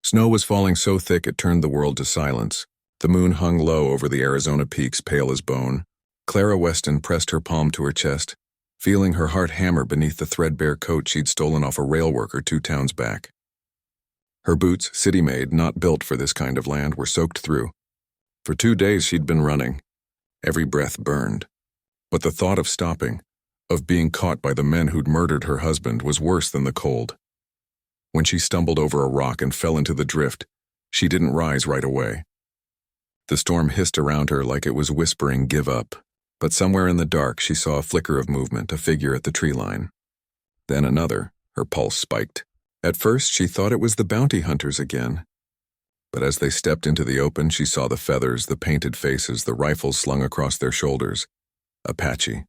Snow was falling so thick it turned the world to silence. The moon hung low over the Arizona peaks, pale as bone. Clara Weston pressed her palm to her chest, feeling her heart hammer beneath the threadbare coat she'd stolen off a rail worker 2 towns back. Her boots, city-made, not built for this kind of land, were soaked through. For 2 days she'd been running. Every breath burned. But the thought of stopping, of being caught by the men who'd murdered her husband, was worse than the cold. When she stumbled over a rock and fell into the drift, she didn't rise right away. The storm hissed around her like it was whispering, "Give up." But somewhere in the dark she saw a flicker of movement, a figure at the tree line. Then another, her pulse spiked. At first she thought it was the bounty hunters again. But as they stepped into the open, she saw the feathers, the painted faces, the rifles slung across their shoulders. Apache.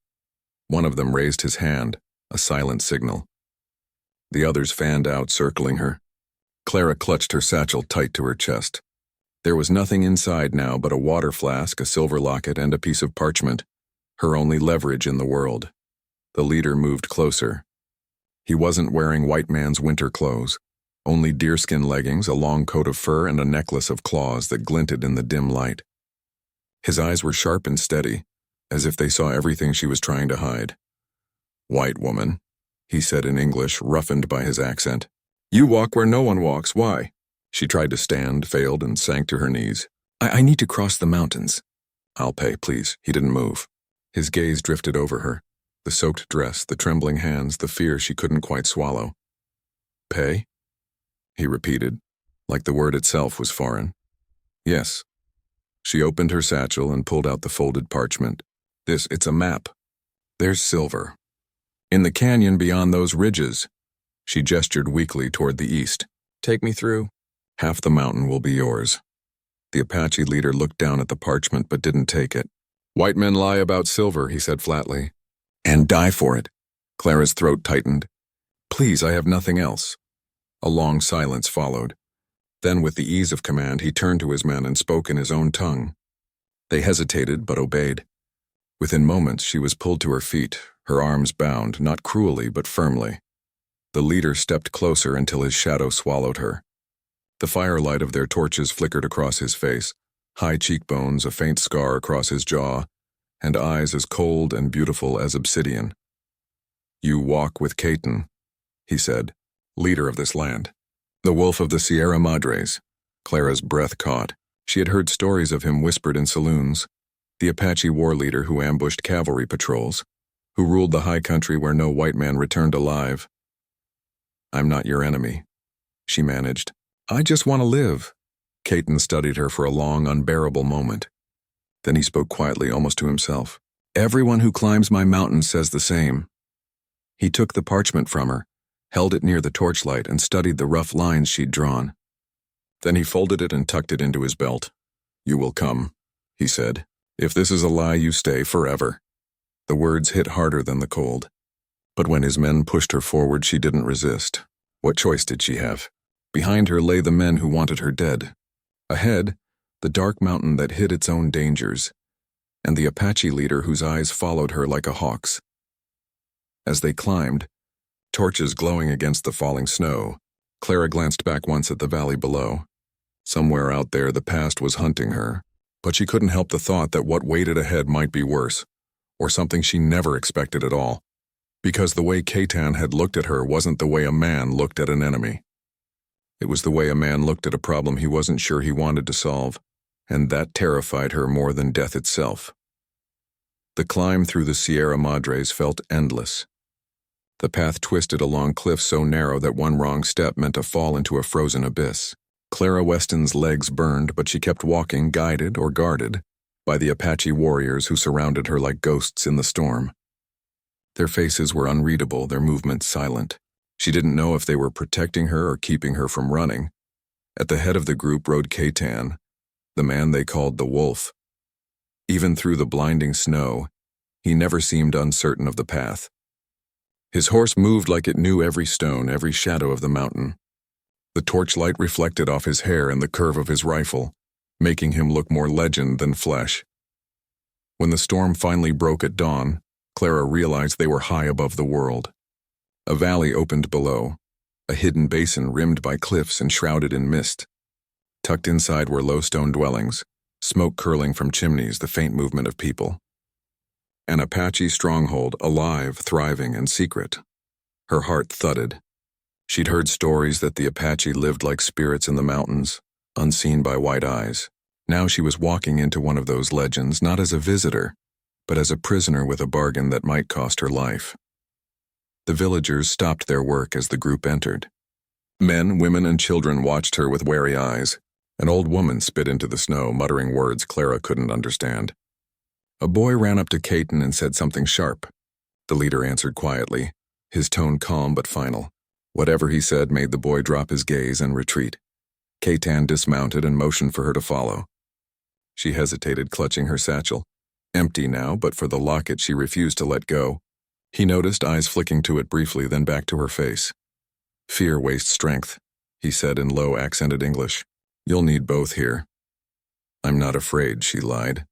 One of them raised his hand, a silent signal. The others fanned out, circling her. Clara clutched her satchel tight to her chest. There was nothing inside now but a water flask, a silver locket, and a piece of parchment, her only leverage in the world. The leader moved closer. He wasn't wearing white man's winter clothes, only deerskin leggings, a long coat of fur, and a necklace of claws that glinted in the dim light. His eyes were sharp and steady, as if they saw everything she was trying to hide. "White woman," he said in English, roughened by his accent. "You walk where no one walks. Why?" She tried to stand, failed, and sank to her knees. I need to cross the mountains." "I'll pay, please." He didn't move. His gaze drifted over her. The soaked dress, the trembling hands, the fear she couldn't quite swallow. "Pay?" he repeated, like the word itself was foreign. "Yes." She opened her satchel and pulled out the folded parchment. It's a map. There's silver. In the canyon beyond those ridges." She gestured weakly toward the east. "Take me through. Half the mountain will be yours." The Apache leader looked down at the parchment but didn't take it. "White men lie about silver," he said flatly. "And die for it." Clara's throat tightened. "Please, I have nothing else." A long silence followed. Then, with the ease of command, he turned to his men and spoke in his own tongue. They hesitated but obeyed. Within moments, she was pulled to her feet, her arms bound, not cruelly but firmly. The leader stepped closer until his shadow swallowed her. The firelight of their torches flickered across his face, high cheekbones, a faint scar across his jaw, and eyes as cold and beautiful as obsidian. "You walk with Caton," he said, "leader of this land. The wolf of the Sierra Madres." Clara's breath caught. She had heard stories of him whispered in saloons. The Apache war leader who ambushed cavalry patrols, who ruled the high country where no white man returned alive. "I'm not your enemy," she managed. "I just want to live." Caton studied her for a long, unbearable moment. Then he spoke quietly, almost to himself. "Everyone who climbs my mountain says the same." He took the parchment from her, held it near the torchlight, and studied the rough lines she'd drawn. Then he folded it and tucked it into his belt. "You will come," he said. "If this is a lie, you stay forever." The words hit harder than the cold. But when his men pushed her forward, she didn't resist. What choice did she have? Behind her lay the men who wanted her dead. Ahead, the dark mountain that hid its own dangers, and the Apache leader whose eyes followed her like a hawk's. As they climbed, torches glowing against the falling snow, Clara glanced back once at the valley below. Somewhere out there, the past was hunting her, but she couldn't help the thought that what waited ahead might be worse, or something she never expected at all, because the way Caton had looked at her wasn't the way a man looked at an enemy. It was the way a man looked at a problem he wasn't sure he wanted to solve, and that terrified her more than death itself. The climb through the Sierra Madres felt endless. The path twisted along cliffs so narrow that one wrong step meant a fall into a frozen abyss. Clara Weston's legs burned, but she kept walking, guided or guarded by the Apache warriors who surrounded her like ghosts in the storm. Their faces were unreadable, their movements silent. She didn't know if they were protecting her or keeping her from running. At the head of the group rode Caton, the man they called the Wolf. Even through the blinding snow, he never seemed uncertain of the path. His horse moved like it knew every stone, every shadow of the mountain. The torchlight reflected off his hair and the curve of his rifle, making him look more legend than flesh. When the storm finally broke at dawn, Clara realized they were high above the world. A valley opened below, a hidden basin rimmed by cliffs and shrouded in mist. Tucked inside were low stone dwellings, smoke curling from chimneys, the faint movement of people. An Apache stronghold, alive, thriving, and secret. Her heart thudded. She'd heard stories that the Apache lived like spirits in the mountains, unseen by white eyes. Now she was walking into one of those legends, not as a visitor, but as a prisoner with a bargain that might cost her life. The villagers stopped their work as the group entered. Men, women, and children watched her with wary eyes. An old woman spit into the snow, muttering words Clara couldn't understand. A boy ran up to Caton and said something sharp. The leader answered quietly, his tone calm but final. Whatever he said made the boy drop his gaze and retreat. Caton dismounted and motioned for her to follow. She hesitated, clutching her satchel. Empty now, but for the locket she refused to let go. He noticed, eyes flicking to it briefly, then back to her face. Fear wastes strength, he said in low, accented English. You'll need both here. I'm not afraid, she lied.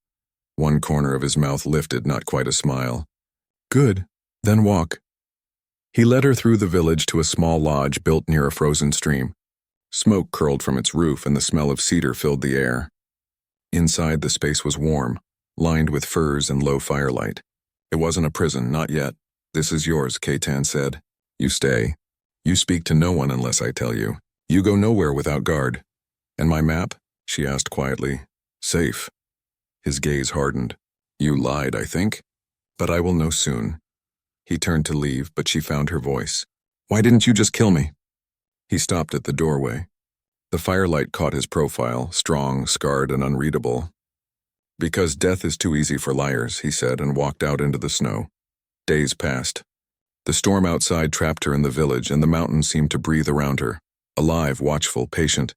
One corner of his mouth lifted, not quite a smile. Good, then walk. He led her through the village to a small lodge built near a frozen stream. Smoke curled from its roof and the smell of cedar filled the air. Inside, the space was warm, lined with furs and low firelight. It wasn't a prison, not yet. This is yours, Caton said. You stay. You speak to no one unless I tell you. You go nowhere without guard. And my map? She asked quietly. Safe. His gaze hardened. You lied, I think. But I will know soon. He turned to leave, but she found her voice. Why didn't you just kill me? He stopped at the doorway. The firelight caught his profile, strong, scarred, and unreadable. Because death is too easy for liars, he said, and walked out into the snow. Days passed. The storm outside trapped her in the village, and the mountains seemed to breathe around her, alive, watchful, patient.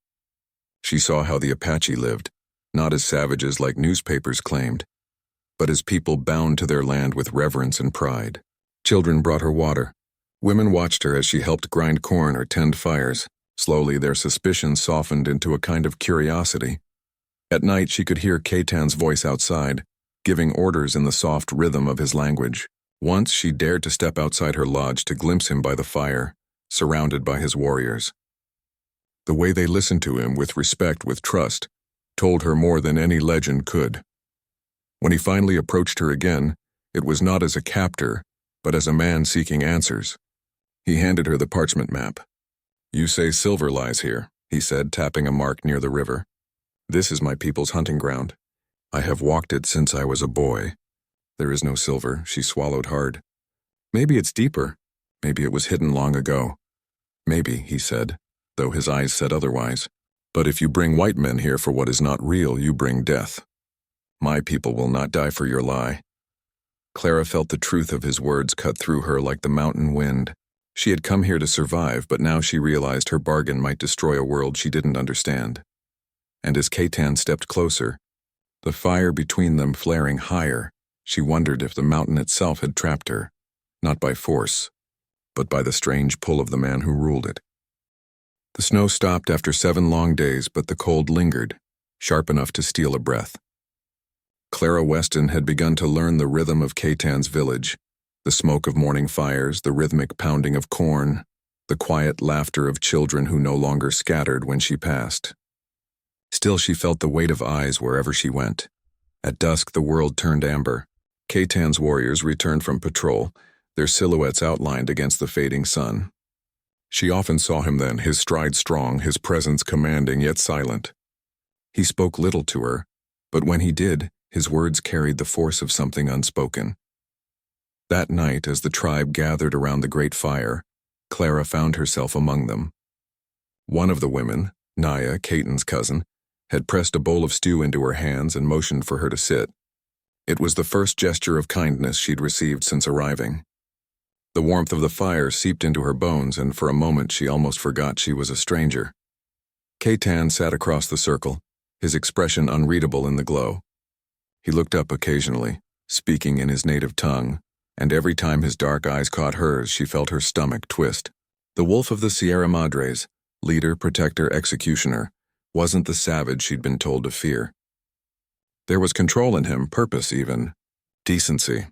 She saw how the Apache lived, not as savages like newspapers claimed, but as people bound to their land with reverence and pride. Children brought her water. Women watched her as she helped grind corn or tend fires. Slowly, their suspicions softened into a kind of curiosity. At night, she could hear Caton's voice outside, giving orders in the soft rhythm of his language. Once, she dared to step outside her lodge to glimpse him by the fire, surrounded by his warriors. The way they listened to him, with respect, with trust, told her more than any legend could. When he finally approached her again, it was not as a captor, but as a man seeking answers. He handed her the parchment map. You say silver lies here, he said, tapping a mark near the river. This is my people's hunting ground. I have walked it since I was a boy. There is no silver, she swallowed hard. Maybe it's deeper. Maybe it was hidden long ago. Maybe, he said, though his eyes said otherwise. But if you bring white men here for what is not real, you bring death. My people will not die for your lie. Clara felt the truth of his words cut through her like the mountain wind. She had come here to survive, but now she realized her bargain might destroy a world she didn't understand. And as Caton stepped closer, the fire between them flaring higher, she wondered if the mountain itself had trapped her, not by force, but by the strange pull of the man who ruled it. The snow stopped after 7 long days, but the cold lingered, sharp enough to steal a breath. Clara Weston had begun to learn the rhythm of Caton's village, the smoke of morning fires, the rhythmic pounding of corn, the quiet laughter of children who no longer scattered when she passed. Still, she felt the weight of eyes wherever she went. At dusk, the world turned amber. Caton's warriors returned from patrol, their silhouettes outlined against the fading sun. She often saw him then, his stride strong, his presence commanding yet silent. He spoke little to her, but when he did, his words carried the force of something unspoken. That night, as the tribe gathered around the great fire, Clara found herself among them. One of the women, Naya, Caton's cousin, had pressed a bowl of stew into her hands and motioned for her to sit. It was the first gesture of kindness she'd received since arriving. The warmth of the fire seeped into her bones, and for a moment she almost forgot she was a stranger. Caton sat across the circle, his expression unreadable in the glow. He looked up occasionally, speaking in his native tongue, and every time his dark eyes caught hers, she felt her stomach twist. The wolf of the Sierra Madres, leader, protector, executioner, wasn't the savage she'd been told to fear. There was control in him, purpose even, decency.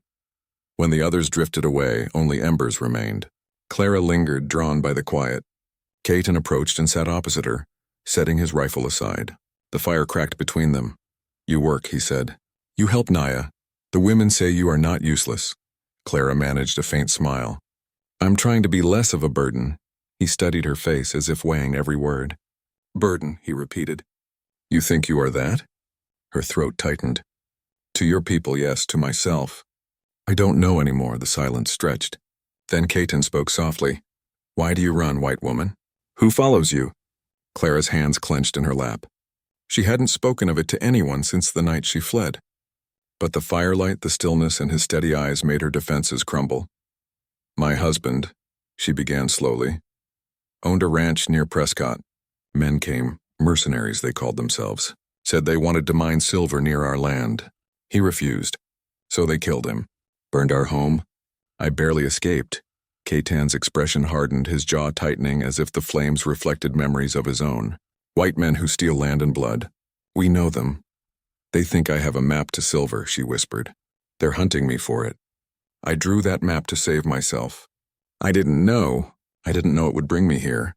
When the others drifted away, only embers remained. Clara lingered, drawn by the quiet. Caton approached and sat opposite her, setting his rifle aside. The fire cracked between them. You work, he said. You help Naya. The women say you are not useless. Clara managed a faint smile. I'm trying to be less of a burden. He studied her face as if weighing every word. Burden, he repeated. You think you are that? Her throat tightened. To your people, yes, to myself. I don't know anymore, the silence stretched. Then Caton spoke softly. Why do you run, white woman? Who follows you? Clara's hands clenched in her lap. She hadn't spoken of it to anyone since the night she fled. But the firelight, the stillness, and his steady eyes made her defenses crumble. My husband, she began slowly, owned a ranch near Prescott. Men came, mercenaries they called themselves, said they wanted to mine silver near our land. He refused, so they killed him, burned our home. I barely escaped. Caton's expression hardened, his jaw tightening as if the flames reflected memories of his own. White men who steal land and blood. We know them. They think I have a map to silver, she whispered. They're hunting me for it. I drew that map to save myself. I didn't know it would bring me here.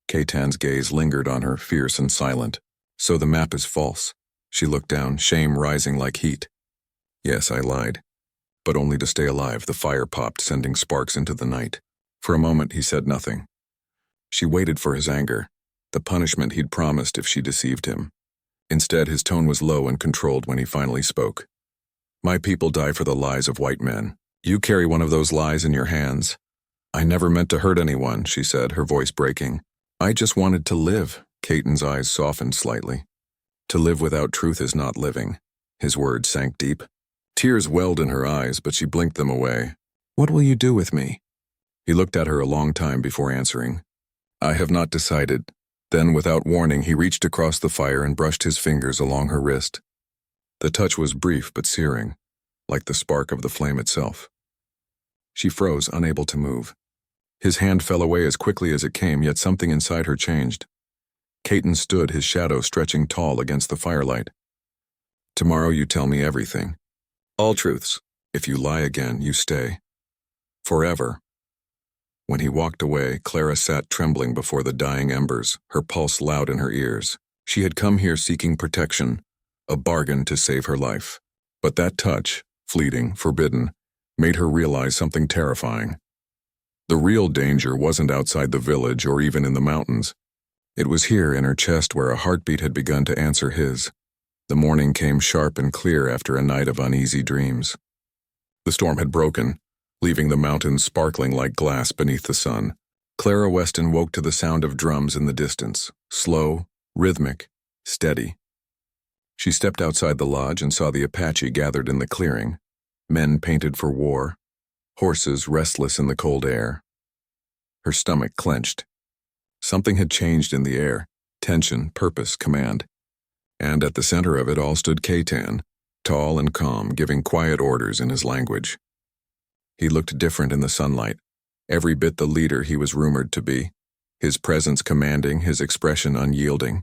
Caton's gaze lingered on her, fierce and silent. So the map is false. She looked down, shame rising like heat. Yes, I lied. But only to stay alive. The fire popped, sending sparks into the night. For a moment, he said nothing. She waited for his anger, the punishment he'd promised if she deceived him. Instead, his tone was low and controlled when he finally spoke. My people die for the lies of white men. You carry one of those lies in your hands. I never meant to hurt anyone, she said, her voice breaking. I just wanted to live. Caton's eyes softened slightly. To live without truth is not living. His words sank deep. Tears welled in her eyes, but she blinked them away. What will you do with me? He looked at her a long time before answering. I have not decided. Then, without warning, he reached across the fire and brushed his fingers along her wrist. The touch was brief but searing, like the spark of the flame itself. She froze, unable to move. His hand fell away as quickly as it came, yet something inside her changed. Caton stood, his shadow stretching tall against the firelight. Tomorrow you tell me everything. All truths. If you lie again, you stay. Forever. When he walked away, Clara sat trembling before the dying embers, her pulse loud in her ears. She had come here seeking protection, a bargain to save her life. But that touch, fleeting, forbidden, made her realize something terrifying. The real danger wasn't outside the village or even in the mountains. It was here in her chest where a heartbeat had begun to answer his. The morning came sharp and clear after a night of uneasy dreams. The storm had broken, leaving the mountains sparkling like glass beneath the sun. Clara Weston woke to the sound of drums in the distance, slow, rhythmic, steady. She stepped outside the lodge and saw the Apache gathered in the clearing, men painted for war, horses restless in the cold air. Her stomach clenched. Something had changed in the air, tension, purpose, command. And at the center of it all stood Caton, tall and calm, giving quiet orders in his language. He looked different in the sunlight, every bit the leader he was rumored to be, his presence commanding, his expression unyielding.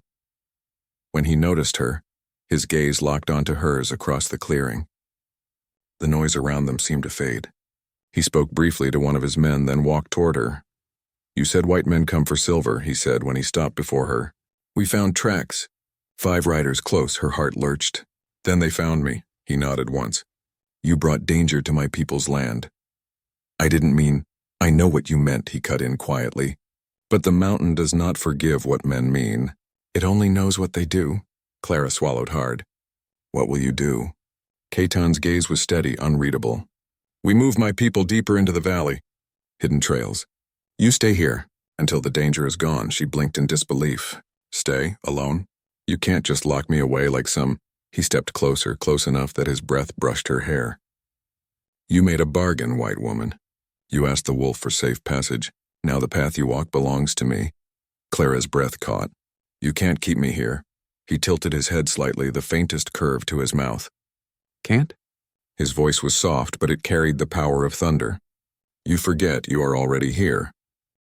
When he noticed her, his gaze locked onto hers across the clearing. The noise around them seemed to fade. He spoke briefly to one of his men, then walked toward her. You said white men come for silver, he said when he stopped before her. We found tracks. 5 riders close, her heart lurched. Then they found me, he nodded once. You brought danger to my people's land. I didn't mean, I know what you meant, he cut in quietly. But the mountain does not forgive what men mean. It only knows what they do. Clara swallowed hard. What will you do? Caton's gaze was steady, unreadable. We move my people deeper into the valley. Hidden trails. You stay here, until the danger is gone, she blinked in disbelief. Stay, alone? You can't just lock me away like some... He stepped closer, close enough that his breath brushed her hair. You made a bargain, white woman. You asked the wolf for safe passage. Now the path you walk belongs to me. Clara's breath caught. You can't keep me here. He tilted his head slightly, the faintest curve to his mouth. Can't? His voice was soft, but it carried the power of thunder. You forget you are already here.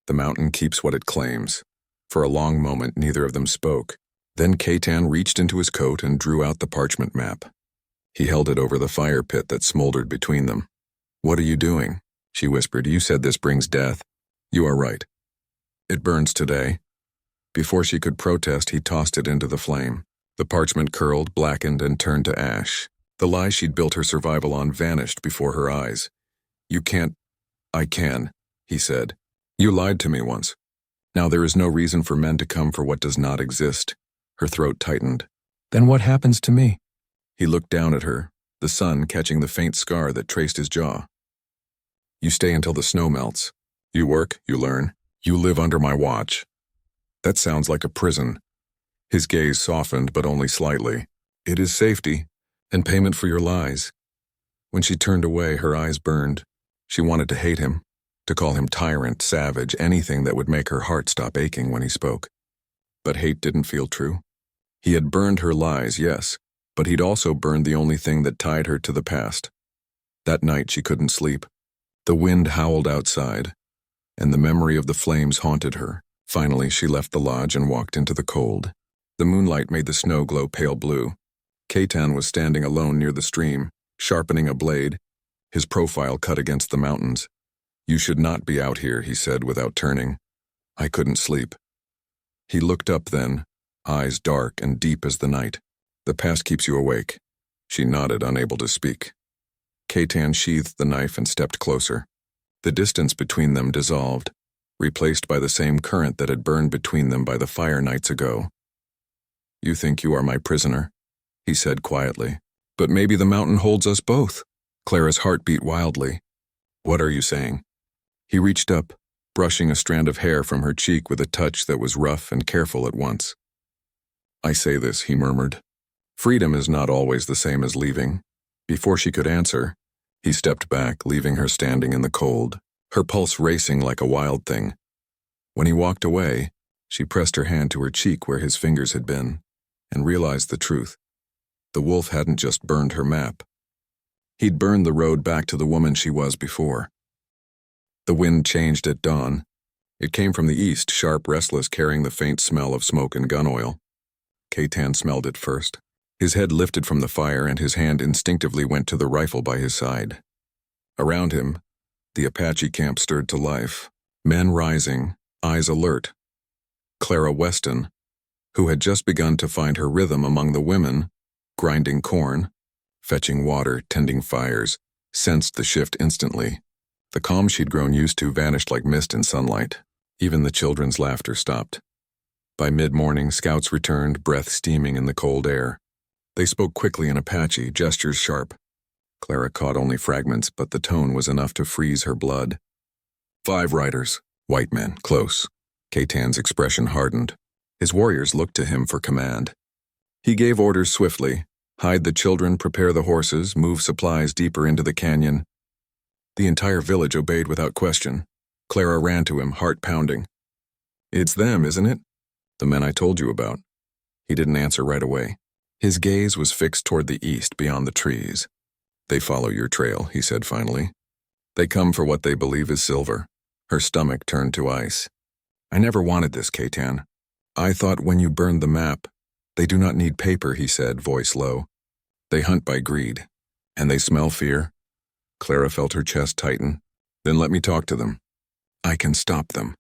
The mountain keeps what it claims. For a long moment, neither of them spoke. Then Caton reached into his coat and drew out the parchment map. He held it over the fire pit that smoldered between them. What are you doing? She whispered. You said this brings death. You are right. It burns today. Before she could protest, he tossed it into the flame. The parchment curled, blackened, and turned to ash. The lie she'd built her survival on vanished before her eyes. "You can't." "I can," he said. "You lied to me once. Now there is no reason for men to come for what does not exist." Her throat tightened. "Then what happens to me?" He looked down at her, the sun catching the faint scar that traced his jaw. "You stay until the snow melts. You work, you learn. You live under my watch." "That sounds like a prison." His gaze softened, but only slightly. "It is safety, and payment for your lies." When she turned away, her eyes burned. She wanted to hate him, to call him tyrant, savage, anything that would make her heart stop aching when he spoke. But hate didn't feel true. He had burned her lies, yes, but he'd also burned the only thing that tied her to the past. That night she couldn't sleep. The wind howled outside, and the memory of the flames haunted her. Finally, she left the lodge and walked into the cold. The moonlight made the snow glow pale blue. Katan was standing alone near the stream, sharpening a blade, his profile cut against the mountains. "You should not be out here," he said without turning. "I couldn't sleep." He looked up then, eyes dark and deep as the night. "The past keeps you awake." She nodded, unable to speak. Katan sheathed the knife and stepped closer. The distance between them dissolved, replaced by the same current that had burned between them by the fire nights ago. "You think you are my prisoner," he said quietly. "But maybe the mountain holds us both." Clara's heart beat wildly. "What are you saying?" He reached up, brushing a strand of hair from her cheek with a touch that was rough and careful at once. "I say this," he murmured. "Freedom is not always the same as leaving." Before she could answer, he stepped back, leaving her standing in the cold, her pulse racing like a wild thing. When he walked away, she pressed her hand to her cheek where his fingers had been, and realized the truth. The wolf hadn't just burned her map. He'd burned the road back to the woman she was before. The wind changed at dawn. It came from the east, sharp, restless, carrying the faint smell of smoke and gun oil. Katan smelled it first. His head lifted from the fire and his hand instinctively went to the rifle by his side. Around him, the Apache camp stirred to life. Men rising, eyes alert. Clara Weston, who had just begun to find her rhythm among the women, grinding corn, fetching water, tending fires, sensed the shift instantly. The calm she'd grown used to vanished like mist in sunlight. Even the children's laughter stopped. By mid-morning, scouts returned, breath steaming in the cold air. They spoke quickly in Apache, gestures sharp. Clara caught only fragments, but the tone was enough to freeze her blood. 5 riders, white men, close. Katan's expression hardened. His warriors looked to him for command. He gave orders swiftly. Hide the children, prepare the horses, move supplies deeper into the canyon. The entire village obeyed without question. Clara ran to him, heart pounding. "It's them, isn't it? The men I told you about." He didn't answer right away. His gaze was fixed toward the east, beyond the trees. "They follow your trail," he said finally. "They come for what they believe is silver." Her stomach turned to ice. "I never wanted this, Katan. I thought when you burned the map." "They do not need paper," he said, voice low. "They hunt by greed. And they smell fear." Clara felt her chest tighten. "Then let me talk to them. I can stop them.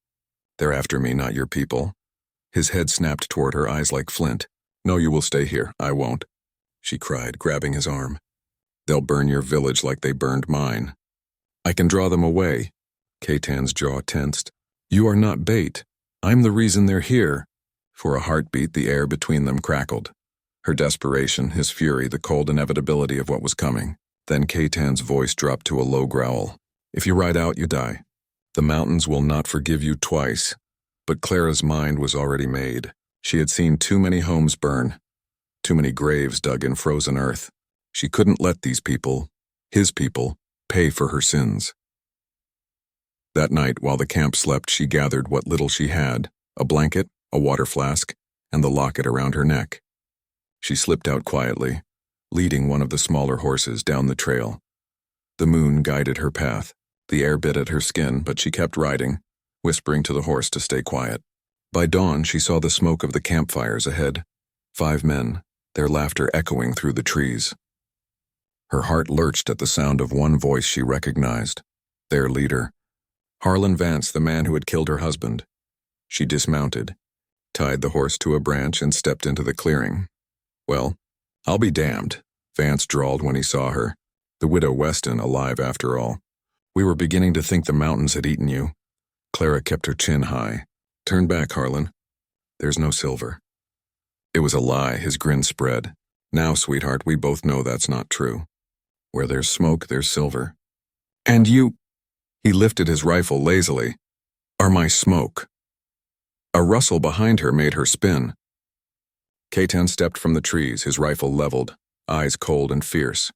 They're after me, not your people." His head snapped toward her, eyes like flint. "No, you will stay here. I won't," she cried, grabbing his arm. "They'll burn your village like they burned mine." "I can draw them away." Katan's jaw tensed. "You are not bait. I'm the reason they're here." For a heartbeat, the air between them crackled. Her desperation, his fury, the cold inevitability of what was coming. Then Katan's voice dropped to a low growl. "If you ride out, you die. The mountains will not forgive you twice." But Clara's mind was already made. She had seen too many homes burn, too many graves dug in frozen earth. She couldn't let these people, his people, pay for her sins. That night, while the camp slept, she gathered what little she had, a blanket, a water flask, and the locket around her neck. She slipped out quietly, leading one of the smaller horses down the trail. The moon guided her path. The air bit at her skin, but she kept riding, whispering to the horse to stay quiet. By dawn, she saw the smoke of the campfires ahead. 5 men, their laughter echoing through the trees. Her heart lurched at the sound of one voice she recognized, their leader. Harlan Vance, the man who had killed her husband. She dismounted, tied the horse to a branch, and stepped into the clearing. Well, I'll be damned, Vance drawled when he saw her. The widow Weston alive after all. We were beginning to think the mountains had eaten you. Clara kept her chin high. Turn back, Harlan. There's no silver. It was a lie, his grin spread. Now, sweetheart, we both know that's not true. Where there's smoke, there's silver. And you— He lifted his rifle lazily. Are my smoke. A rustle behind her made her spin. K-10 stepped from the trees, his rifle leveled, eyes cold and fierce.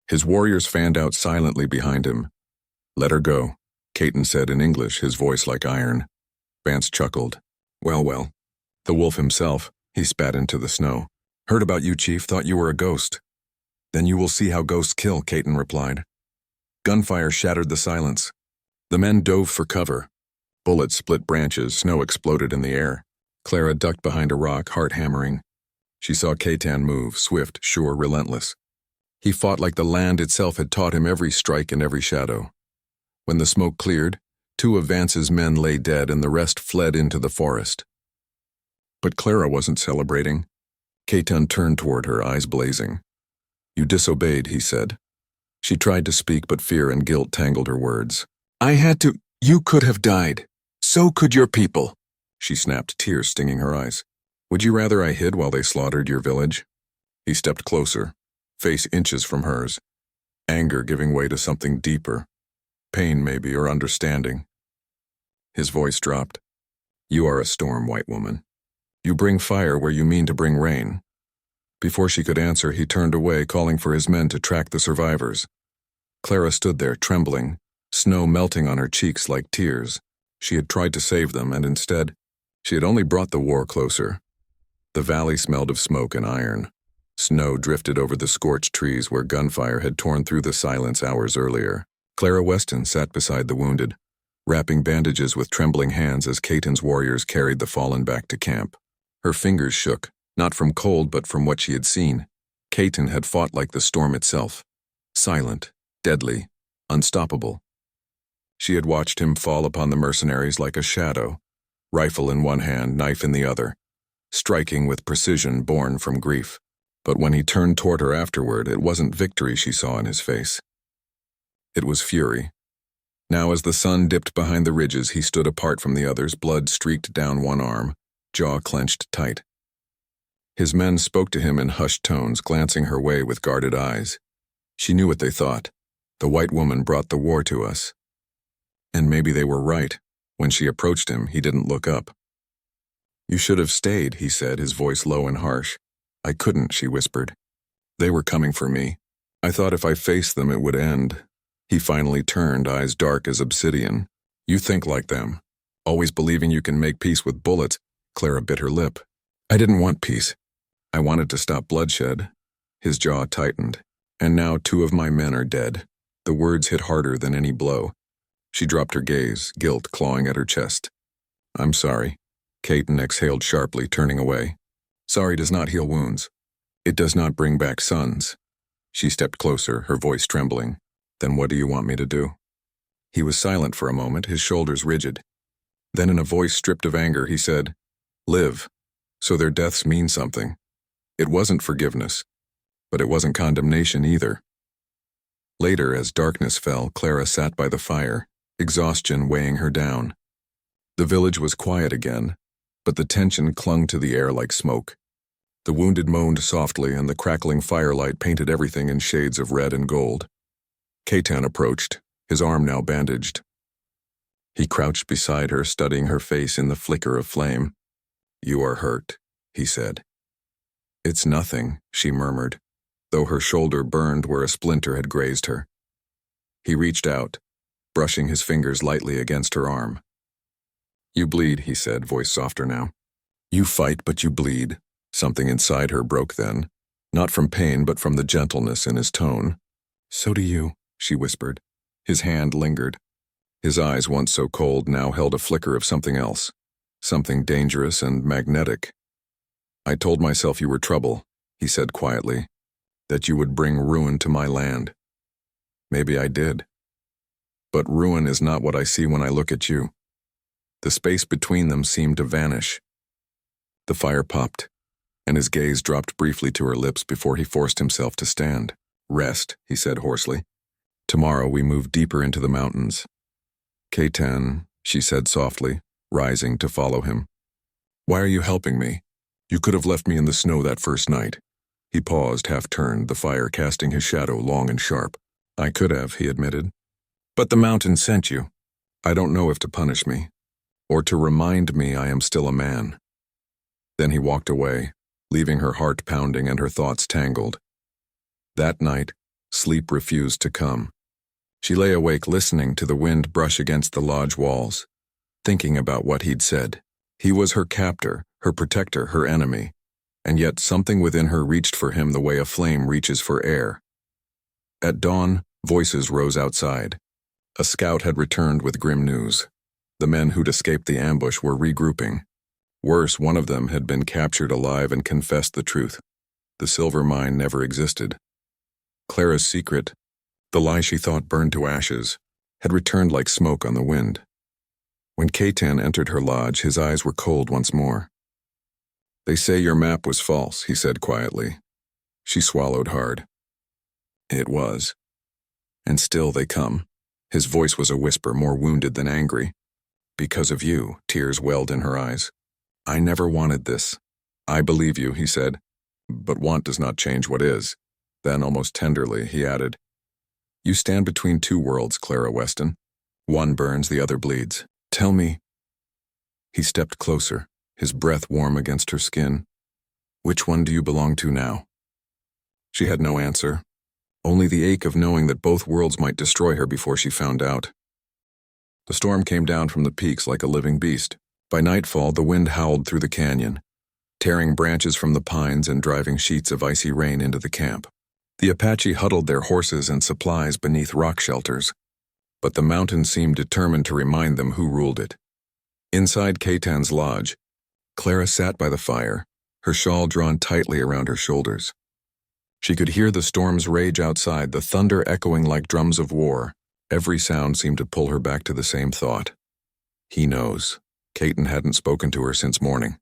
His warriors fanned out silently behind him. Let her go, Caton said in English, his voice like iron. Vance chuckled. Well. The wolf himself, he spat into the snow. Heard about you, Chief, thought you were a ghost. Then you will see how ghosts kill, Caton replied. Gunfire shattered the silence. The men dove for cover. Bullets split branches, snow exploded in the air. Clara ducked behind a rock, heart hammering. She saw K-10 move, swift, sure, relentless. He fought like the land itself had taught him every strike and every shadow. When the smoke cleared, 2 of Vance's men lay dead and the rest fled into the forest. But Clara wasn't celebrating. K-10 turned toward her, eyes blazing. You disobeyed, he said. She tried to speak, but fear and guilt tangled her words. I had to— You could have died. So could your people. She snapped, tears stinging her eyes. Would you rather I hid while they slaughtered your village? He stepped closer, face inches from hers. Anger giving way to something deeper. Pain, maybe, or understanding. His voice dropped. You are a storm, white woman. You bring fire where you mean to bring rain. Before she could answer, he turned away, calling for his men to track the survivors. Clara stood there, trembling, snow melting on her cheeks like tears. She had tried to save them, and instead, she had only brought the war closer. The valley smelled of smoke and iron. Snow drifted over the scorched trees where gunfire had torn through the silence hours earlier. Clara Weston sat beside the wounded, wrapping bandages with trembling hands as Caton's warriors carried the fallen back to camp. Her fingers shook, not from cold but from what she had seen. Caton had fought like the storm itself. Silent, deadly, unstoppable. She had watched him fall upon the mercenaries like a shadow, rifle in one hand, knife in the other, striking with precision born from grief. But when he turned toward her afterward, it wasn't victory she saw in his face. It was fury. Now as the sun dipped behind the ridges, he stood apart from the others, blood streaked down one arm, jaw clenched tight. His men spoke to him in hushed tones, glancing her way with guarded eyes. She knew what they thought. The white woman brought the war to us. And maybe they were right. When she approached him, he didn't look up. You should have stayed, he said, his voice low and harsh. I couldn't, she whispered. They were coming for me. I thought if I faced them, it would end. He finally turned, eyes dark as obsidian. You think like them, always believing you can make peace with bullets. Clara bit her lip. I didn't want peace. I wanted to stop bloodshed. His jaw tightened. And now 2 of my men are dead. The words hit harder than any blow. She dropped her gaze, guilt clawing at her chest. I'm sorry. Caton exhaled sharply, turning away. Sorry does not heal wounds. It does not bring back sons. She stepped closer, her voice trembling. Then what do you want me to do? He was silent for a moment, his shoulders rigid. Then in a voice stripped of anger, he said, Live, so their deaths mean something. It wasn't forgiveness, but it wasn't condemnation either. Later, as darkness fell, Clara sat by the fire, exhaustion weighing her down. The village was quiet again, but the tension clung to the air like smoke. The wounded moaned softly, and the crackling firelight painted everything in shades of red and gold. Caton approached, his arm now bandaged. He crouched beside her, studying her face in the flicker of flame. You are hurt, he said. It's nothing, she murmured, though her shoulder burned where a splinter had grazed her. He reached out, brushing his fingers lightly against her arm. You bleed, he said, voice softer now. You fight, but you bleed. Something inside her broke then, not from pain but from the gentleness in his tone. So do you, she whispered. His hand lingered. His eyes, once so cold, now held a flicker of something else, something dangerous and magnetic. I told myself you were trouble, he said quietly, that you would bring ruin to my land. Maybe I did. But ruin is not what I see when I look at you. The space between them seemed to vanish. The fire popped. and his gaze dropped briefly to her lips before he forced himself to stand. Rest, he said hoarsely. Tomorrow we move deeper into the mountains. K-10, she said softly, rising to follow him. Why are you helping me? You could have left me in the snow that first night. He paused, half-turned, the fire casting his shadow long and sharp. I could have, he admitted. But the mountain sent you. I don't know if to punish me, or to remind me I am still a man. Then he walked away, leaving her heart pounding and her thoughts tangled. That night, sleep refused to come. She lay awake listening to the wind brush against the lodge walls, thinking about what he'd said. He was her captor, her protector, her enemy, and yet something within her reached for him the way a flame reaches for air. At dawn, voices rose outside. A scout had returned with grim news. The men who'd escaped the ambush were regrouping. Worse, one of them had been captured alive and confessed the truth. The silver mine never existed. Clara's secret, the lie she thought burned to ashes, had returned like smoke on the wind. When K-10 entered her lodge, his eyes were cold once more. They say your map was false, he said quietly. She swallowed hard. It was. And still they come. His voice was a whisper, more wounded than angry. Because of you, tears welled in her eyes. I never wanted this. I believe you, he said. But want does not change what is. Then, almost tenderly, he added, You stand between two worlds, Clara Weston. One burns, the other bleeds. Tell me. He stepped closer, his breath warm against her skin. Which one do you belong to now? She had no answer, only the ache of knowing that both worlds might destroy her before she found out. The storm came down from the peaks like a living beast. By nightfall, the wind howled through the canyon, tearing branches from the pines and driving sheets of icy rain into the camp. The Apache huddled their horses and supplies beneath rock shelters, but the mountain seemed determined to remind them who ruled it. Inside K-10's lodge, Clara sat by the fire, her shawl drawn tightly around her shoulders. She could hear the storm's rage outside, the thunder echoing like drums of war. Every sound seemed to pull her back to the same thought. He knows. K-10 hadn't spoken to her since morning.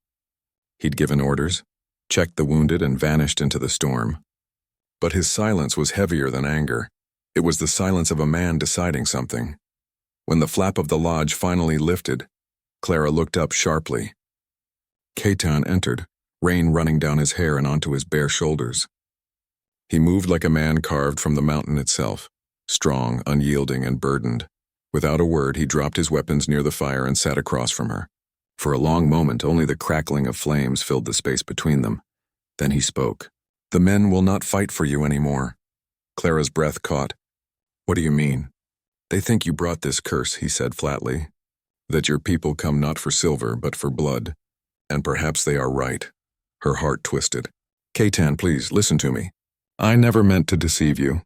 He'd given orders, checked the wounded, and vanished into the storm. But his silence was heavier than anger. It was the silence of a man deciding something. When the flap of the lodge finally lifted, Clara looked up sharply. K-10 entered, rain running down his hair and onto his bare shoulders. He moved like a man carved from the mountain itself, strong, unyielding, and burdened. Without a word, he dropped his weapons near the fire and sat across from her. For a long moment, only the crackling of flames filled the space between them. Then he spoke. The men will not fight for you anymore. Clara's breath caught. What do you mean? They think you brought this curse, he said flatly. That your people come not for silver, but for blood. And perhaps they are right. Her heart twisted. K-10, please, listen to me. I never meant to deceive you.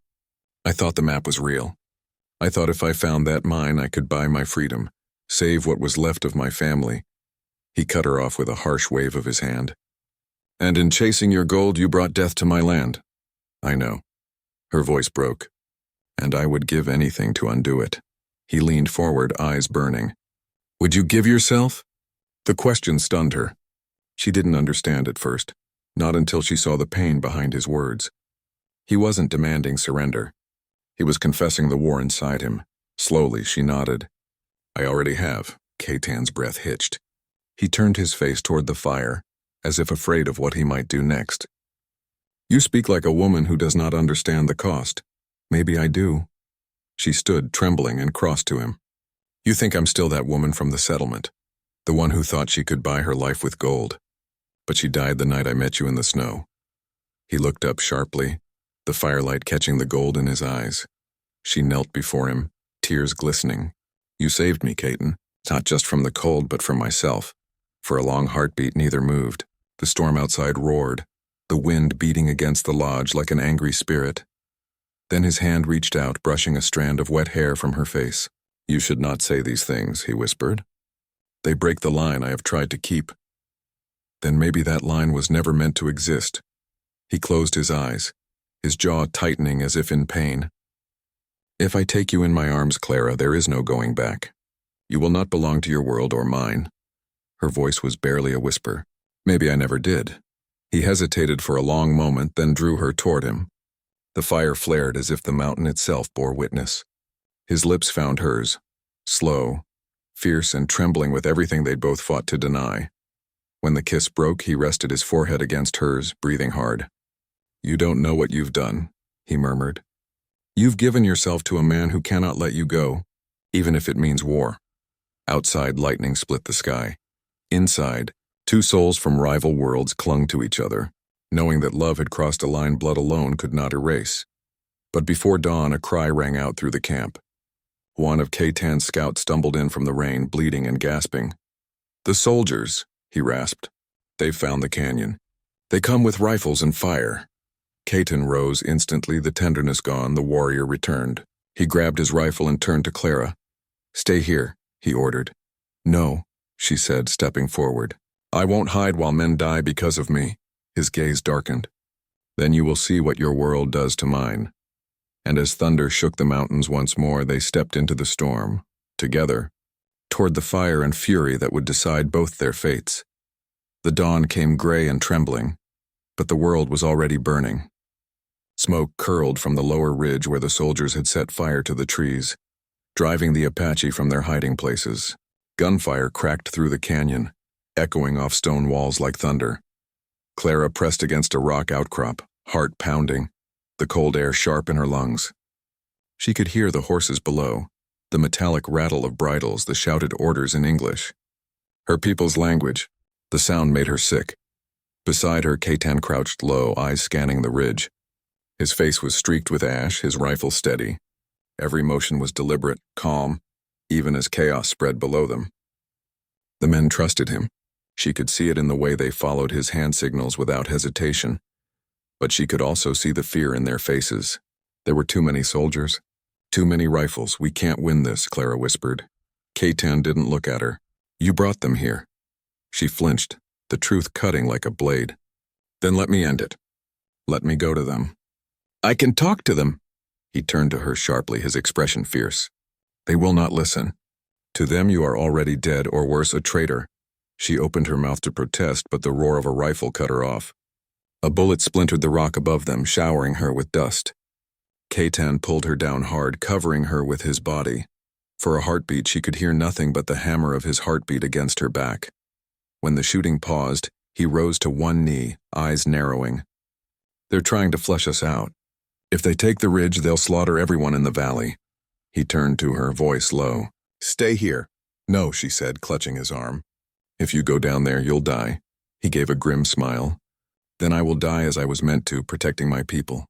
I thought the map was real. I thought if I found that mine, I could buy my freedom, save what was left of my family. He cut her off with a harsh wave of his hand. And in chasing your gold, you brought death to my land. I know. Her voice broke. And I would give anything to undo it. He leaned forward, eyes burning. Would you give yourself? The question stunned her. She didn't understand at first, not until she saw the pain behind his words. He wasn't demanding surrender. He was confessing the war inside him. Slowly, she nodded. I already have. K-10's breath hitched. He turned his face toward the fire, as if afraid of what he might do next. You speak like a woman who does not understand the cost. Maybe I do. She stood, trembling, and crossed to him. You think I'm still that woman from the settlement, the one who thought she could buy her life with gold. But she died the night I met you in the snow. He looked up sharply, the firelight catching the gold in his eyes. She knelt before him, tears glistening. You saved me, K-10, not just from the cold, but from myself. For a long heartbeat, neither moved. The storm outside roared, the wind beating against the lodge like an angry spirit. Then his hand reached out, brushing a strand of wet hair from her face. You should not say these things, he whispered. They break the line I have tried to keep. Then maybe that line was never meant to exist. He closed his eyes, his jaw tightening as if in pain. If I take you in my arms, Clara, there is no going back. You will not belong to your world or mine. Her voice was barely a whisper. Maybe I never did. He hesitated for a long moment, then drew her toward him. The fire flared as if the mountain itself bore witness. His lips found hers, slow, fierce and trembling with everything they'd both fought to deny. When the kiss broke, he rested his forehead against hers, breathing hard. "You don't know what you've done," he murmured. "You've given yourself to a man who cannot let you go, even if it means war." Outside, lightning split the sky. Inside, two souls from rival worlds clung to each other, knowing that love had crossed a line blood alone could not erase. But before dawn, a cry rang out through the camp. One of K-10's scouts stumbled in from the rain, bleeding and gasping. "The soldiers," he rasped. "They've found the canyon. They come with rifles and fire." K-10 rose instantly, the tenderness gone, the warrior returned. He grabbed his rifle and turned to Clara. "Stay here," he ordered. "No," she said, stepping forward. "I won't hide while men die because of me." His gaze darkened. "Then you will see what your world does to mine." And as thunder shook the mountains once more, they stepped into the storm, together, toward the fire and fury that would decide both their fates. The dawn came gray and trembling, but the world was already burning. Smoke curled from the lower ridge where the soldiers had set fire to the trees, driving the Apache from their hiding places. Gunfire cracked through the canyon, echoing off stone walls like thunder. Clara pressed against a rock outcrop, heart pounding, the cold air sharp in her lungs. She could hear the horses below, the metallic rattle of bridles, the shouted orders in English. Her people's language. The sound made her sick. Beside her, K-10 crouched low, eyes scanning the ridge. His face was streaked with ash, his rifle steady. Every motion was deliberate, calm, even as chaos spread below them. The men trusted him. She could see it in the way they followed his hand signals without hesitation. But she could also see the fear in their faces. There were too many soldiers. "Too many rifles. We can't win this," Clara whispered. K-10 didn't look at her. "You brought them here." She flinched, the truth cutting like a blade. "Then let me end it. Let me go to them." "I can talk to them." He turned to her sharply, his expression fierce. "They will not listen. To them you are already dead, or worse, a traitor." She opened her mouth to protest, but the roar of a rifle cut her off. A bullet splintered the rock above them, showering her with dust. K-10 pulled her down hard, covering her with his body. For a heartbeat, she could hear nothing but the hammer of his heartbeat against her back. When the shooting paused, he rose to one knee, eyes narrowing. "They're trying to flush us out. If they take the ridge, they'll slaughter everyone in the valley." He turned to her, voice low. "Stay here." "No," she said, clutching his arm. "If you go down there, you'll die." He gave a grim smile. "Then I will die as I was meant to, protecting my people."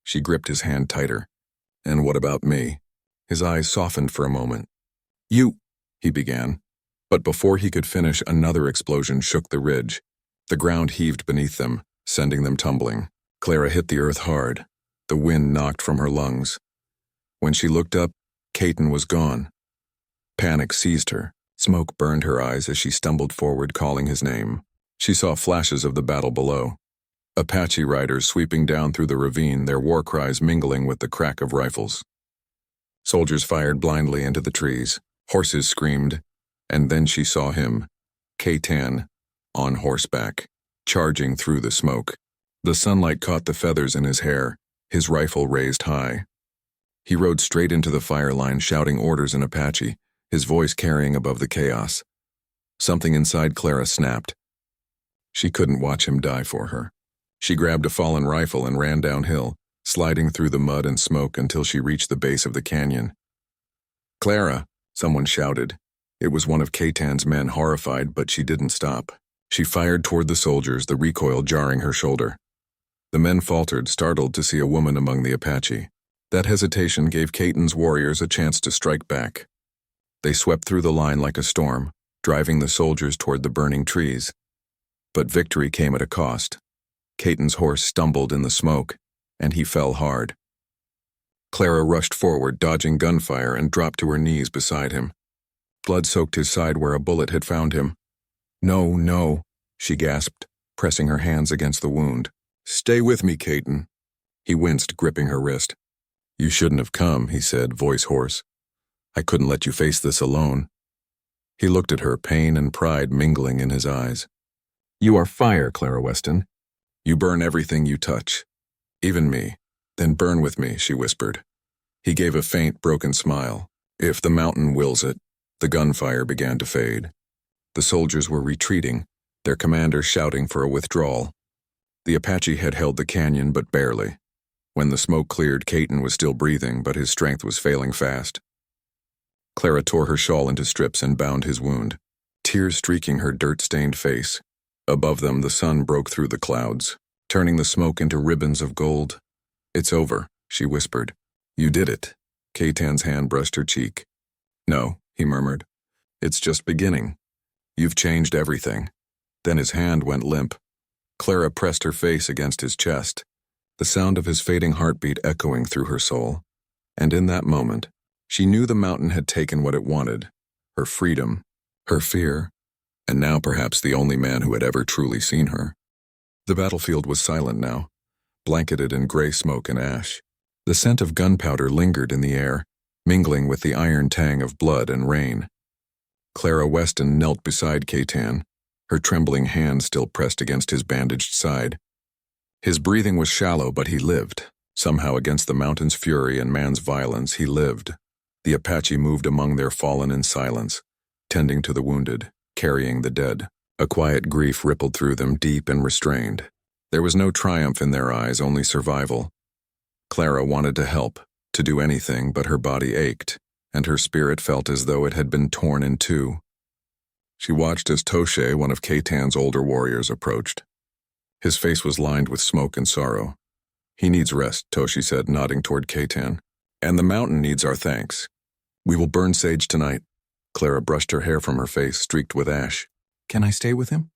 She gripped his hand tighter. "And what about me?" His eyes softened for a moment. "You," he began. But before he could finish, another explosion shook the ridge. The ground heaved beneath them, sending them tumbling. Clara hit the earth hard. The wind knocked from her lungs. When she looked up, K-10 was gone. Panic seized her. Smoke burned her eyes as she stumbled forward, calling his name. She saw flashes of the battle below. Apache riders sweeping down through the ravine, their war cries mingling with the crack of rifles. Soldiers fired blindly into the trees. Horses screamed. And then she saw him, K-10, on horseback, charging through the smoke. The sunlight caught the feathers in his hair, his rifle raised high. He rode straight into the fire line, shouting orders in Apache, his voice carrying above the chaos. Something inside Clara snapped. She couldn't watch him die for her. She grabbed a fallen rifle and ran downhill, sliding through the mud and smoke until she reached the base of the canyon. "Clara!" someone shouted. It was one of K-10's men, horrified, but she didn't stop. She fired toward the soldiers, the recoil jarring her shoulder. The men faltered, startled to see a woman among the Apache. That hesitation gave K-10's warriors a chance to strike back. They swept through the line like a storm, driving the soldiers toward the burning trees. But victory came at a cost. K-10's horse stumbled in the smoke, and he fell hard. Clara rushed forward, dodging gunfire, and dropped to her knees beside him. Blood soaked his side where a bullet had found him. "No, no," she gasped, pressing her hands against the wound. "Stay with me, K-10." He winced, gripping her wrist. "You shouldn't have come," he said, voice hoarse. "I couldn't let you face this alone." He looked at her, pain and pride mingling in his eyes. "You are fire, Clara Weston. You burn everything you touch. Even me. Then burn with me, she whispered. He gave a faint, broken smile. If the mountain wills it. The gunfire began to fade. The soldiers were retreating, their commander shouting for a withdrawal. The Apache had held the canyon, but barely. When the smoke cleared, Caton was still breathing, but his strength was failing fast. Clara tore her shawl into strips and bound his wound, tears streaking her dirt-stained face. Above them, the sun broke through the clouds, turning the smoke into ribbons of gold. It's over, she whispered. You did it. Caton's hand brushed her cheek. No, he murmured. It's just beginning. You've changed everything. Then his hand went limp. Clara pressed her face against his chest, the sound of his fading heartbeat echoing through her soul. And in that moment, she knew the mountain had taken what it wanted, her freedom, her fear, and now perhaps the only man who had ever truly seen her. The battlefield was silent now, blanketed in gray smoke and ash. The scent of gunpowder lingered in the air, mingling with the iron tang of blood and rain. Clara Weston knelt beside Caton, her trembling hand still pressed against his bandaged side. His breathing was shallow, but he lived. Somehow against the mountain's fury and man's violence, he lived. The Apache moved among their fallen in silence, tending to the wounded, carrying the dead. A quiet grief rippled through them, deep and restrained. There was no triumph in their eyes, only survival. Clara wanted to help, to do anything, but her body ached, and her spirit felt as though it had been torn in two. She watched as Toshe, one of Caton's older warriors, approached. His face was lined with smoke and sorrow. He needs rest, Toshe said, nodding toward Caton. And the mountain needs our thanks. We will burn sage tonight. Clara brushed her hair from her face, streaked with ash. Can I stay with him?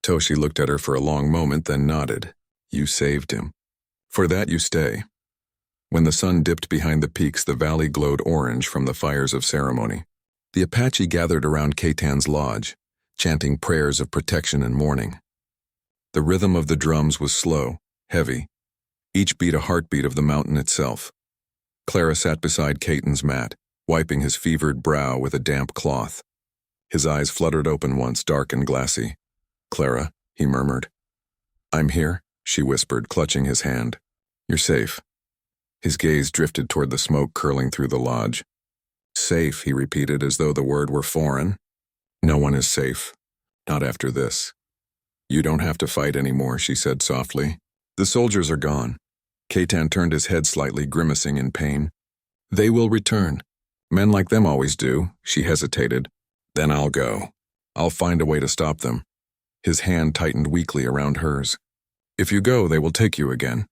Toshe looked at her for a long moment, then nodded. You saved him. For that you stay. When the sun dipped behind the peaks, the valley glowed orange from the fires of ceremony. The Apache gathered around Caton's lodge, chanting prayers of protection and mourning. The rhythm of the drums was slow, heavy. Each beat a heartbeat of the mountain itself. Clara sat beside Caton's mat, wiping his fevered brow with a damp cloth. His eyes fluttered open once, dark and glassy. Clara, he murmured. I'm here, she whispered, clutching his hand. You're safe. His gaze drifted toward the smoke curling through the lodge. Safe, he repeated, as though the word were foreign. No one is safe. Not after this. You don't have to fight anymore, she said softly. The soldiers are gone. Caton turned his head slightly, grimacing in pain. They will return. Men like them always do, she hesitated. Then I'll go. I'll find a way to stop them. His hand tightened weakly around hers. If you go, they will take you again.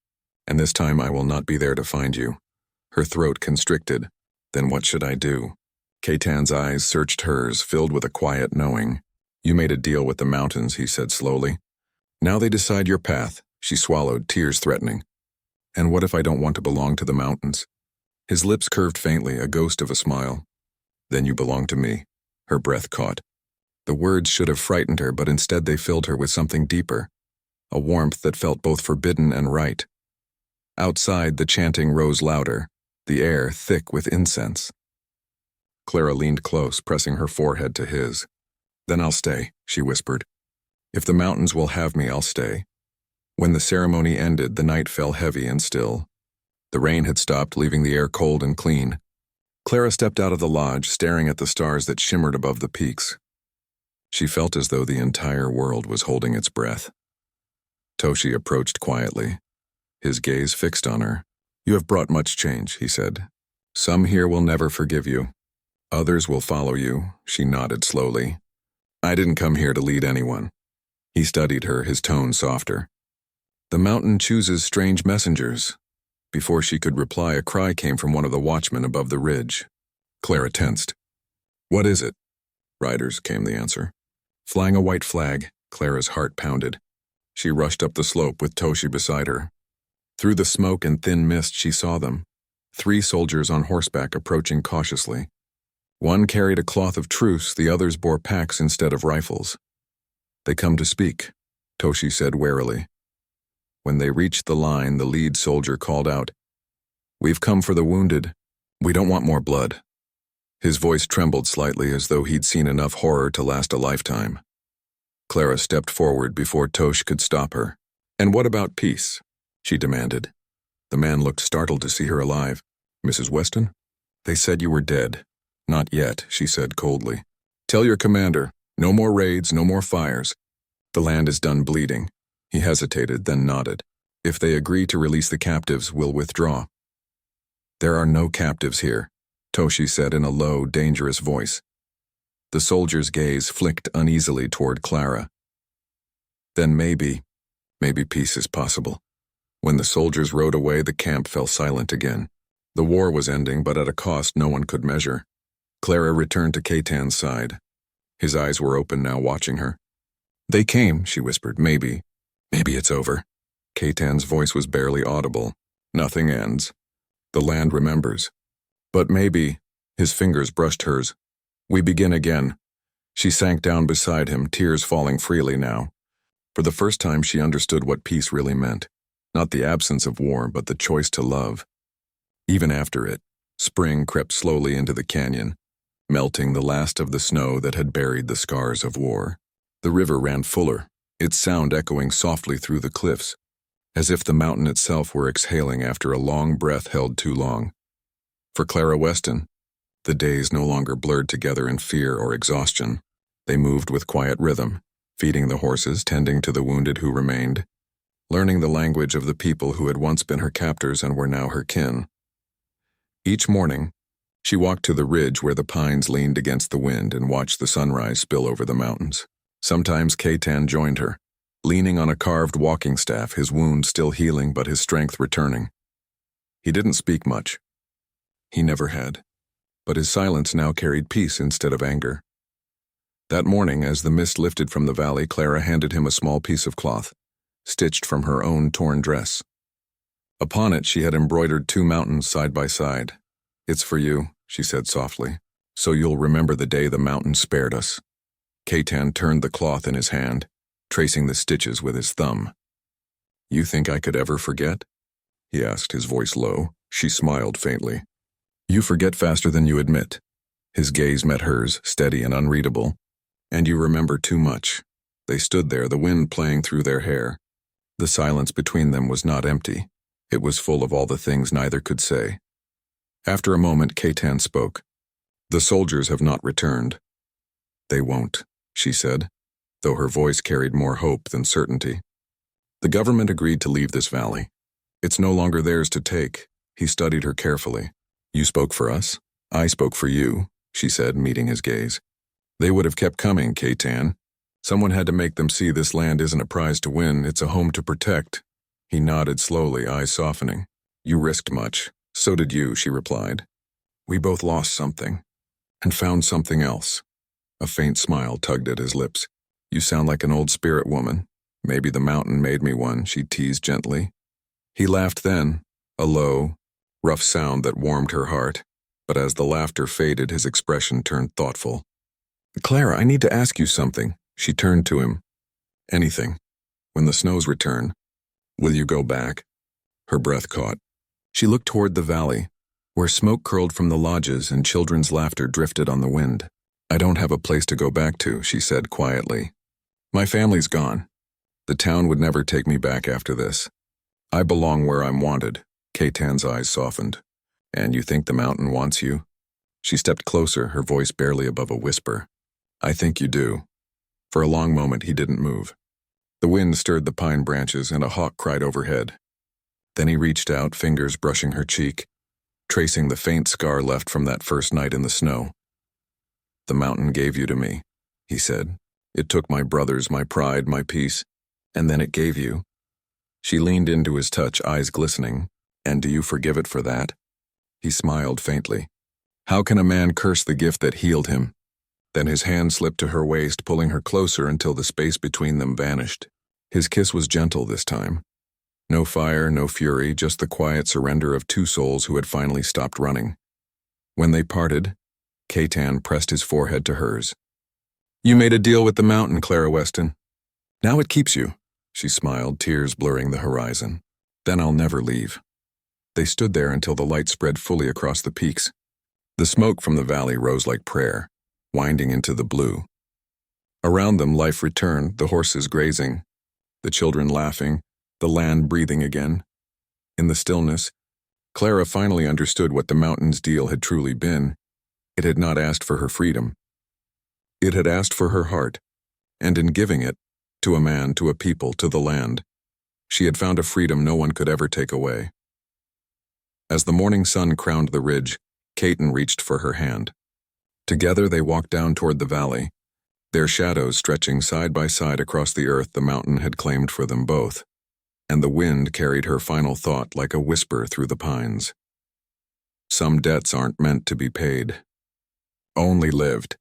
And this time I will not be there to find you. Her throat constricted. Then what should I do? Caton's eyes searched hers, filled with a quiet knowing. You made a deal with the mountains, he said slowly. Now they decide your path. She swallowed, tears threatening. And what if I don't want to belong to the mountains? His lips curved faintly, a ghost of a smile. Then you belong to me. Her breath caught. The words should have frightened her, but instead they filled her with something deeper, a warmth that felt both forbidden and right. Outside, the chanting rose louder, the air thick with incense. Clara leaned close, pressing her forehead to his. Then I'll stay, she whispered. If the mountains will have me, I'll stay. When the ceremony ended, the night fell heavy and still. The rain had stopped, leaving the air cold and clean. Clara stepped out of the lodge, staring at the stars that shimmered above the peaks. She felt as though the entire world was holding its breath. Toshe approached quietly, his gaze fixed on her. You have brought much change, he said. Some here will never forgive you. Others will follow you, she nodded slowly. I didn't come here to lead anyone. He studied her, his tone softer. The mountain chooses strange messengers. Before she could reply, a cry came from one of the watchmen above the ridge. Clara tensed. What is it? Riders, came the answer. Flying a white flag, Clara's heart pounded. She rushed up the slope with Toshe beside her. Through the smoke and thin mist she saw them, 3 soldiers on horseback approaching cautiously. One carried a cloth of truce, the others bore packs instead of rifles. They come to speak, Toshe said warily. When they reached the line, the lead soldier called out, We've come for the wounded. We don't want more blood. His voice trembled slightly as though he'd seen enough horror to last a lifetime. Clara stepped forward before Toshe could stop her. "And what about peace?" she demanded. The man looked startled to see her alive. "Mrs. Weston? They said you were dead." "Not yet," she said coldly. "Tell your commander, no more raids, no more fires. The land is done bleeding." He hesitated, then nodded. "If they agree to release the captives, we'll withdraw." "There are no captives here," Toshi said in a low, dangerous voice. The soldier's gaze flicked uneasily toward Clara. "Then maybe peace is possible." When the soldiers rode away, the camp fell silent again. The war was ending, but at a cost no one could measure. Clara returned to Ketan's side. His eyes were open now, watching her. "They came," she whispered. Maybe it's over." Ketan's voice was barely audible. "Nothing ends. The land remembers. But maybe," his fingers brushed hers. "We begin again." She sank down beside him, tears falling freely now. For the first time she understood what peace really meant. Not the absence of war, but the choice to love. Even after it, spring crept slowly into the canyon, melting the last of the snow that had buried the scars of war. The river ran fuller, its sound echoing softly through the cliffs, as if the mountain itself were exhaling after a long breath held too long. For Clara Weston, the days no longer blurred together in fear or exhaustion. They moved with quiet rhythm, feeding the horses, tending to the wounded who remained, learning the language of the people who had once been her captors and were now her kin. Each morning, she walked to the ridge where the pines leaned against the wind and watched the sunrise spill over the mountains. Sometimes Ketan joined her, leaning on a carved walking staff, his wound still healing but his strength returning. He didn't speak much. He never had. But his silence now carried peace instead of anger. That morning, as the mist lifted from the valley, Clara handed him a small piece of cloth, stitched from her own torn dress. Upon it she had embroidered 2 mountains side by side. "It's for you," she said softly, "so you'll remember the day the mountain spared us." Ketan turned the cloth in his hand, tracing the stitches with his thumb. "You think I could ever forget?" he asked, his voice low. She smiled faintly. "You forget faster than you admit." His gaze met hers, steady and unreadable. "And you remember too much." They stood there, the wind playing through their hair. The silence between them was not empty. It was full of all the things neither could say. After a moment, Ketan spoke. "The soldiers have not returned." "They won't," she said, though her voice carried more hope than certainty. "The government agreed to leave this valley. It's no longer theirs to take." He studied her carefully. "You spoke for us. I spoke for you," she said, meeting his gaze. "They would have kept coming, Ketan. Someone had to make them see this land isn't a prize to win, it's a home to protect." He nodded slowly, eyes softening. "You risked much. So did you," she replied. "We both lost something, and found something else." A faint smile tugged at his lips. "You sound like an old spirit woman. Maybe the mountain made me one," she teased gently. He laughed then, a low, rough sound that warmed her heart, but as the laughter faded, his expression turned thoughtful. "Clara, I need to ask you something." She turned to him. "Anything. When the snows return, will you go back?" Her breath caught. She looked toward the valley, where smoke curled from the lodges and children's laughter drifted on the wind. "I don't have a place to go back to," she said quietly. "My family's gone. The town would never take me back after this. I belong where I'm wanted." Ketan's eyes softened. "And you think the mountain wants you?" She stepped closer, her voice barely above a whisper. "I think you do." For a long moment he didn't move. The wind stirred the pine branches and a hawk cried overhead. Then he reached out, fingers brushing her cheek, tracing the faint scar left from that first night in the snow. "The mountain gave you to me," he said. "It took my brothers, my pride, my peace, and then it gave you." She leaned into his touch, eyes glistening. "And do you forgive it for that?" He smiled faintly. How can a man curse the gift that healed him? Then his hand slipped to her waist, pulling her closer until the space between them vanished. His kiss was gentle this time. No fire, no fury, just the quiet surrender of 2 souls who had finally stopped running. When they parted, Ketan pressed his forehead to hers. "You made a deal with the mountain, Clara Weston. Now it keeps you," she smiled, tears blurring the horizon. "Then I'll never leave." They stood there until the light spread fully across the peaks. The smoke from the valley rose like prayer, winding into the blue. Around them life returned, the horses grazing, the children laughing, the land breathing again. In the stillness, Clara finally understood what the mountain's deal had truly been. It had not asked for her freedom. It had asked for her heart, and in giving it, to a man, to a people, to the land, she had found a freedom no one could ever take away. As the morning sun crowned the ridge, Caton reached for her hand. Together they walked down toward the valley, their shadows stretching side by side across the earth the mountain had claimed for them both, and the wind carried her final thought like a whisper through the pines. Some debts aren't meant to be paid, only lived.